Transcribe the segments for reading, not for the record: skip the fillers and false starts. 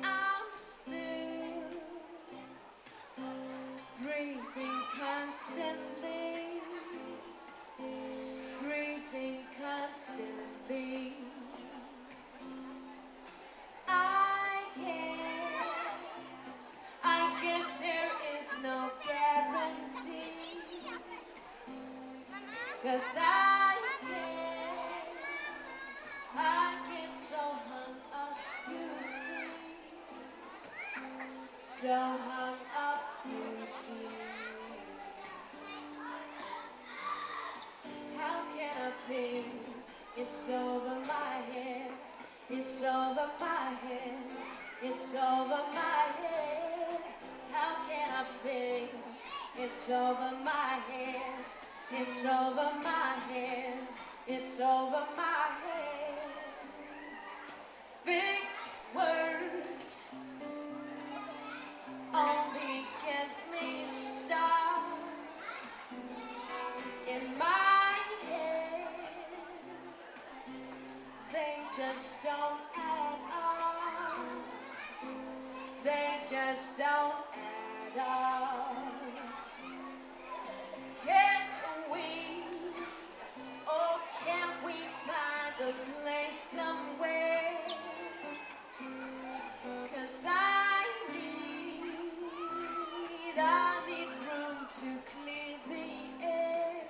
I'm still breathing constantly, breathing constantly. I guess there is no guarantee, 'cause I get so hung up, you see, so hung up, you see. How can I think it's over my head, it's over my head, it's over my head? How can I think it's over my head, it's over my head, it's over my head? Big words only get me stuck in my head. They just don't add up, they just don't add up. Can't we find a place somewhere? 'Cause I need room to clear the air,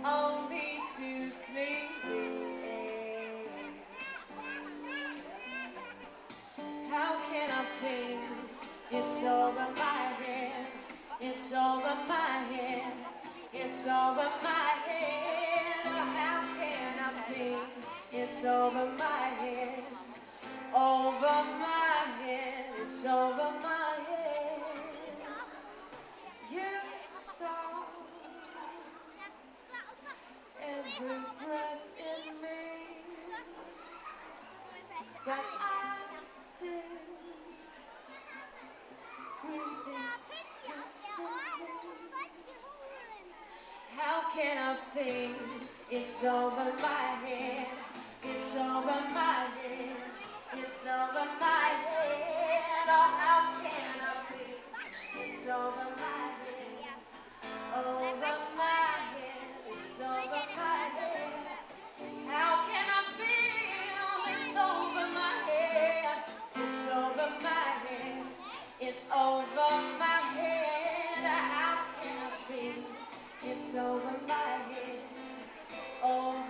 only to clear the air. How can I think it's over my head, it's over my head, it's over my head? How can I think it's over my head, over my head, it's over my head? You start every breath in me, but I'm still breathing constantly. How can I think it's over my head, it's over my head, it's over my head? Oh, how can I think it's over my head, over my head, it's over my head? How can I feel it's over my head, it's over my head, it's over my head? How can I feel it's over my head, over